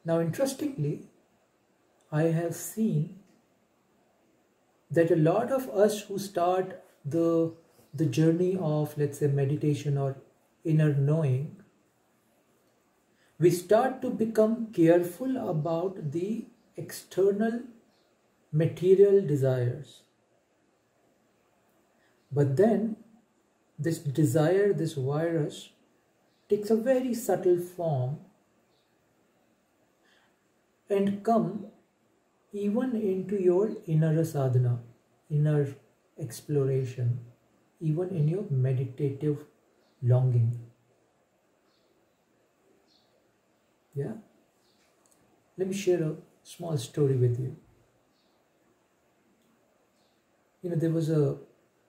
Now, interestingly, I have seen that a lot of us who start the journey of, let's say, meditation or inner knowing, we start to become careful about the external material desires. But then this desire, this virus, takes a very subtle form and come even into your inner sadhana, inner exploration, even in your meditative longing. Yeah? Let me share a small story with you. There was a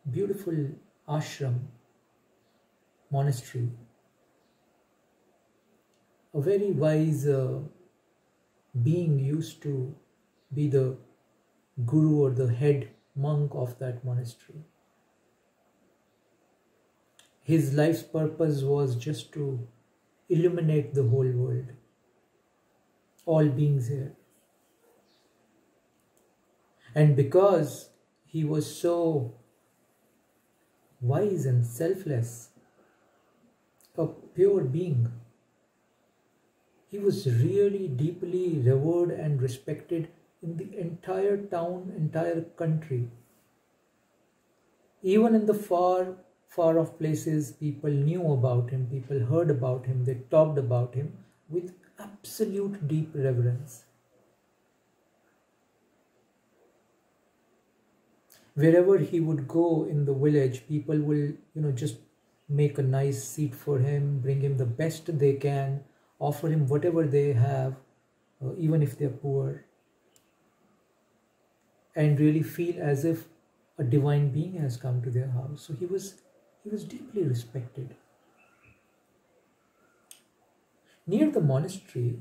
beautiful ashram, monastery. A very wise being used to be the guru or the head monk of that monastery. His life's purpose was just to illuminate the whole world, all beings here. And because he was so wise and selfless, a pure being, he was really deeply revered and respected in the entire town, entire country. Even in the far off places, people knew about him, people heard about him, they talked about him with absolute deep reverence. Wherever he would go in the village, people will, just make a nice seat for him, bring him the best they can, offer him whatever they have, even if they're poor, and really feel as if a divine being has come to their house. So he was deeply respected. Near the monastery,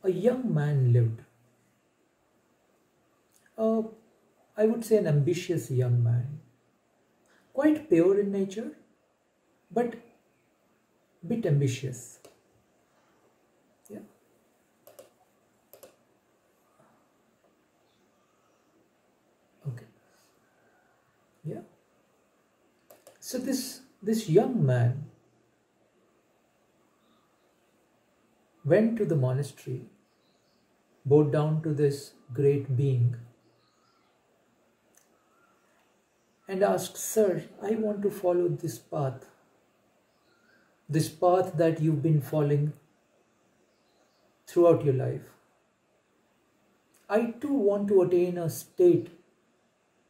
a young man lived. I would say an ambitious young man, quite pure in nature, but a bit ambitious. Yeah. Okay. Yeah. So this young man went to the monastery, bowed down to this great being, and asked, "Sir, I want to follow this path that you've been following throughout your life. I too want to attain a state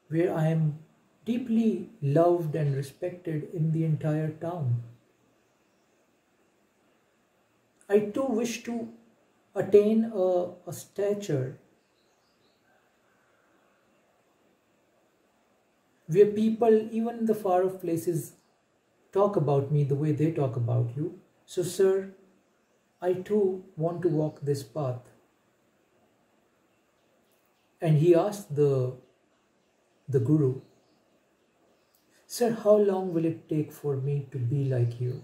where I am deeply loved and respected in the entire town. I too wish to attain a stature where people, even in the far off places, talk about me the way they talk about you. So, sir, I too want to walk this path." And he asked the guru, "Sir, how long will it take for me to be like you?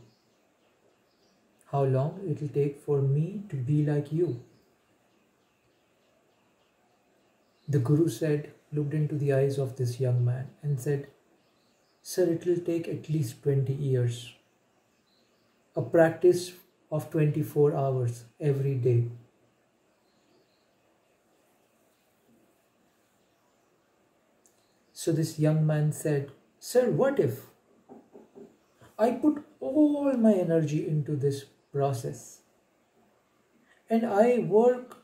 How long it will take for me to be like you?" The guru looked into the eyes of this young man and said, "Sir, it will take at least 20 years. A practice of 24 hours every day." So this young man said, "Sir, what if I put all my energy into this process and I work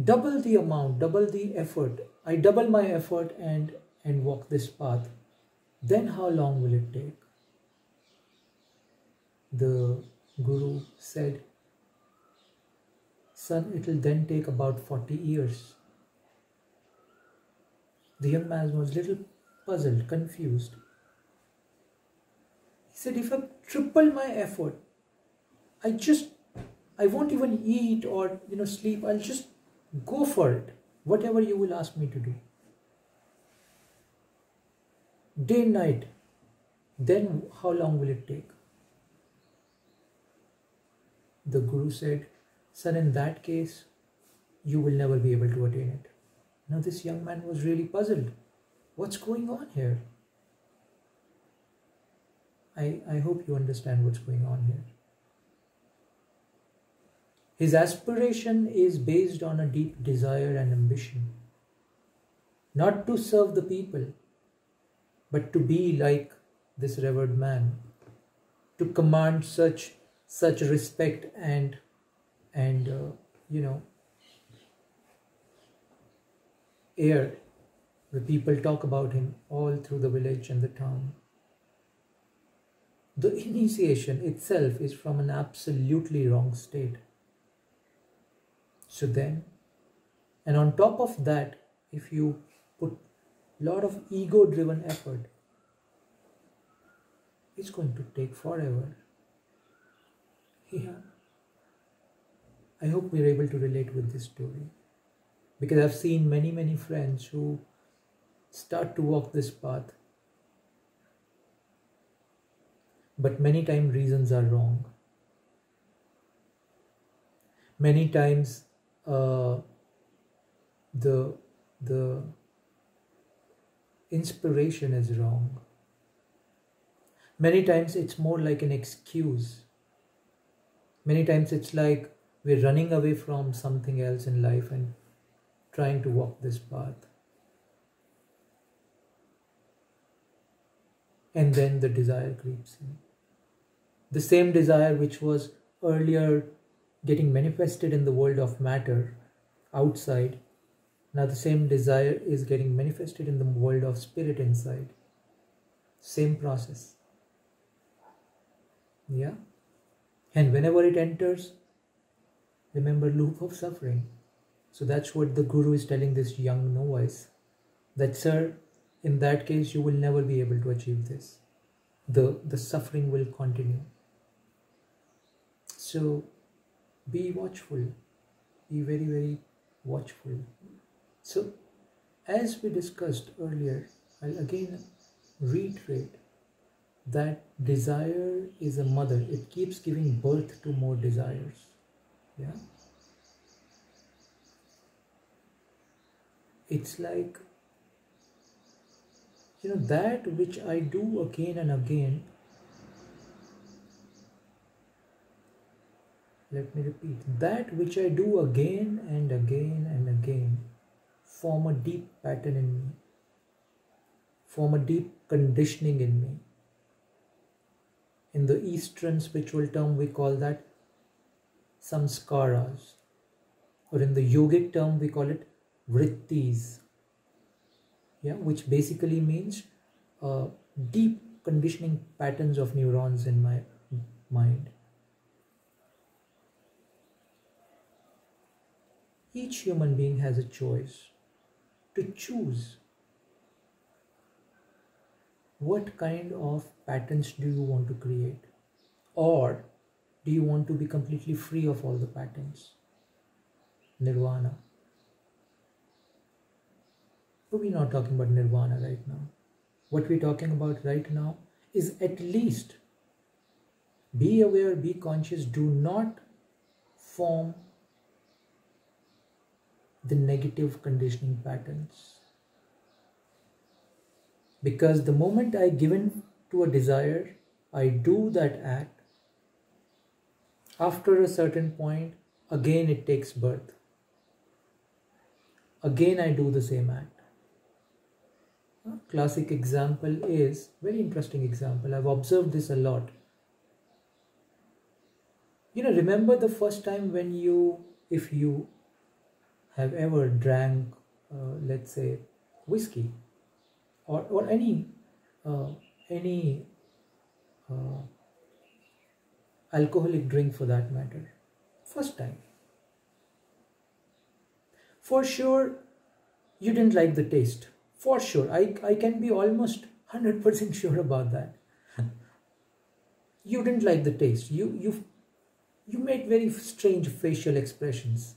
double the amount, double the effort. I double my effort and walk this path. Then how long will it take?" The guru said, "Son, it will then take about 40 years. The young man was a little puzzled, confused. He said, "If I triple my effort, I won't even eat or sleep. I'll just go for it, whatever you will ask me to do. Day and night. Then how long will it take?" the Guru said, "Son, in that case, you will never be able to attain it." Now this young man was really puzzled. What's going on here? I hope you understand what's going on here. His aspiration is based on a deep desire and ambition, not to serve the people, but to be like this revered man, to command such respect and air. The people talk about him all through the village and the town. The initiation itself is from an absolutely wrong state. So then, and on top of that, if you put a lot of ego-driven effort, it's going to take forever. Yeah. I hope we're able to relate with this story, because I've seen many friends who start to walk this path, but many times reasons are wrong. Many times the inspiration is wrong. Many times it's more like an excuse. Many times it's like we're running away from something else in life and trying to walk this path. And then the desire creeps in. The same desire which was earlier getting manifested in the world of matter outside, now the same desire is getting manifested in the world of spirit inside. Same process. Yeah? And whenever it enters, remember, loop of suffering. So that's what the Guru is telling this young novice, that sir, in that case you will never be able to achieve this. The suffering will continue. So be watchful. Be very watchful. So as we discussed earlier, I'll again reiterate that desire is a mother. It keeps giving birth to more desires. Yeah. It's like, that which I do again and again. Let me repeat. That which I do again and again and again form a deep pattern in me, form a deep conditioning in me. In the Eastern spiritual term, we call that samskaras, or in the yogic term, we call it vrittis, which basically means deep conditioning patterns of neurons in my mind. Each human being has a choice to choose what kind of patterns do you want to create, or do you want to be completely free of all the patterns? Nirvana. But we're not talking about nirvana right now. What we're talking about right now is at least be aware, be conscious, do not form the negative conditioning patterns. Because the moment I give in to a desire, I do that act, after a certain point, again it takes birth. Again I do the same act. A classic example is, very interesting example, I've observed this a lot. Remember the first time when if you have ever drank, let's say, whiskey, or any alcoholic drink for that matter, first time. For sure, you didn't like the taste. For sure, I can be almost 100% sure about that. You didn't like the taste. You made very strange facial expressions.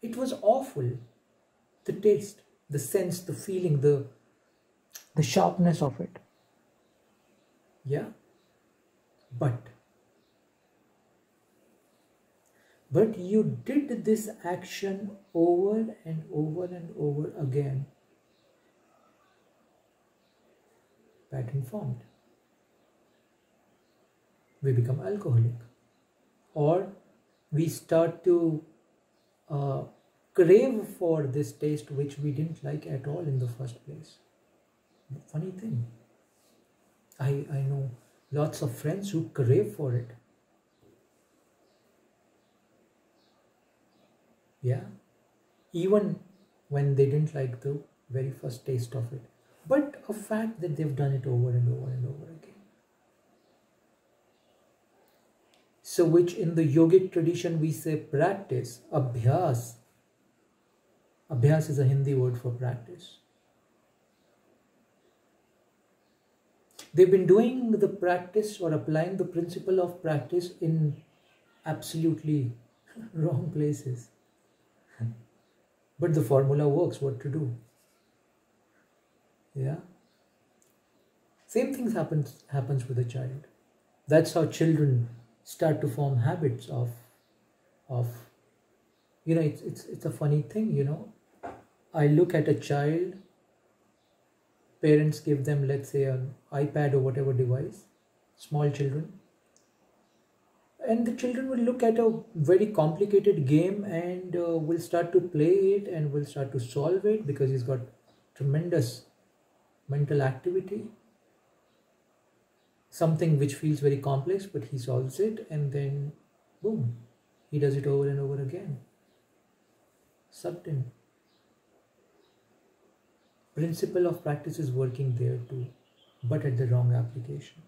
It was awful. The taste, the sense, the feeling, the sharpness of it. Yeah. But But you did this action over and over and over again. Pattern formed. We become alcoholic. Or we start to crave for this taste which we didn't like at all in the first place. Funny thing. I know lots of friends who crave for it. Yeah. Even when they didn't like the very first taste of it. But a fact that they've done it over and over and over again. So which in the yogic tradition we say practice, abhyas. Abhyas is a Hindi word for practice. They've been doing the practice or applying the principle of practice in absolutely wrong places. But the formula works, what to do? Yeah. Same things happens with a child. That's how children start to form habits of it's a funny thing. I look at a child, parents give them, let's say, an iPad or whatever device, small children, and the children will look at a very complicated game and will start to play it and will start to solve it because he's got tremendous mental activity, something which feels very complex, but he solves it, and then boom, he does it over and over again. Sucked in. Principle of practice is working there too, but at the wrong application.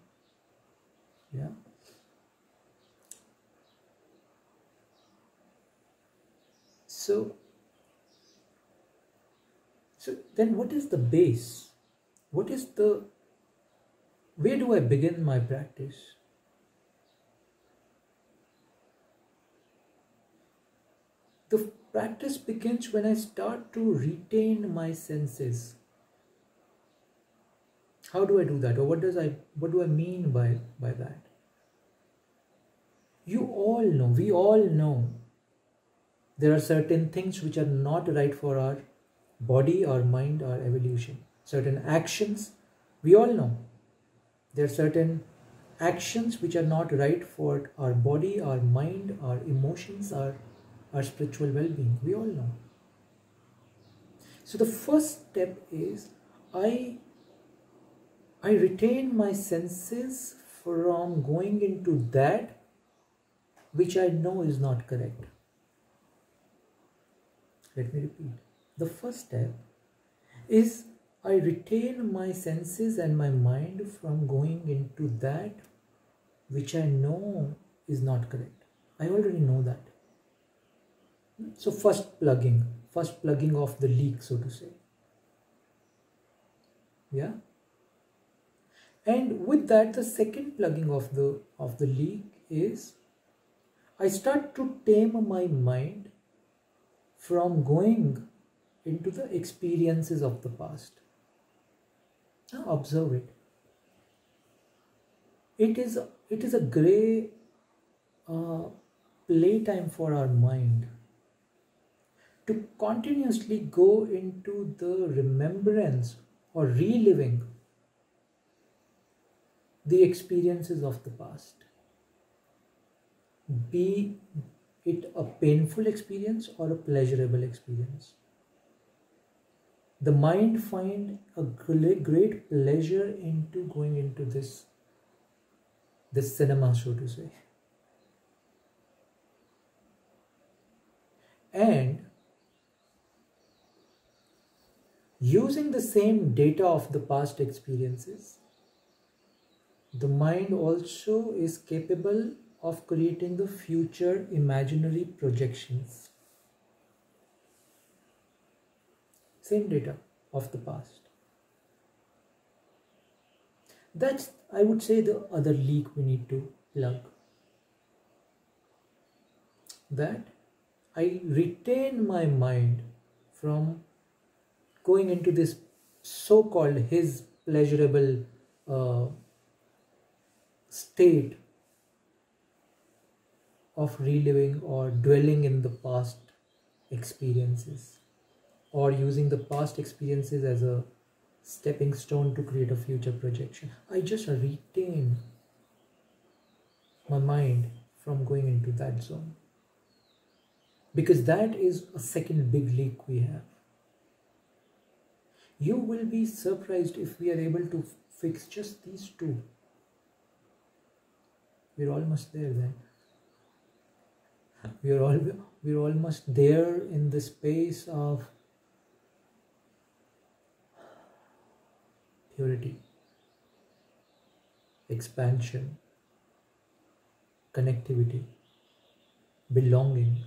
Yeah. So then what is the base? Where do I begin my practice? The practice begins when I start to retain my senses. How do I do that? Or what do I mean by that? We all know there are certain things which are not right for our body, our mind, our evolution. Certain actions, we all know. There are certain actions which are not right for our body, our mind, our emotions, our spiritual well-being. We all know. So the first step is I retain my senses from going into that which I know is not correct. Let me repeat. The first step is I retain my senses and my mind from going into that which I know is not correct. I already know that. So first plugging of the leak, so to say. Yeah. And with that, the second plugging of the leak is I start to tame my mind from going into the experiences of the past. Now observe it. It is a grey playtime for our mind to continuously go into the remembrance or reliving the experiences of the past. Be it a painful experience or a pleasurable experience. The mind finds a great pleasure into going into this cinema, so to say. And using the same data of the past experiences, the mind also is capable of creating the future imaginary projections. Same data of the past. That's, I would say, the other leak we need to plug. That I retain my mind from going into this so-called his pleasurable state of reliving or dwelling in the past experiences, or using the past experiences as a stepping stone to create a future projection. I just retain my mind from going into that zone, because that is a second big leak we have. You will be surprised if we are able to fix just these two. We're almost there then. We're almost there in the space of purity, expansion, connectivity, belonging.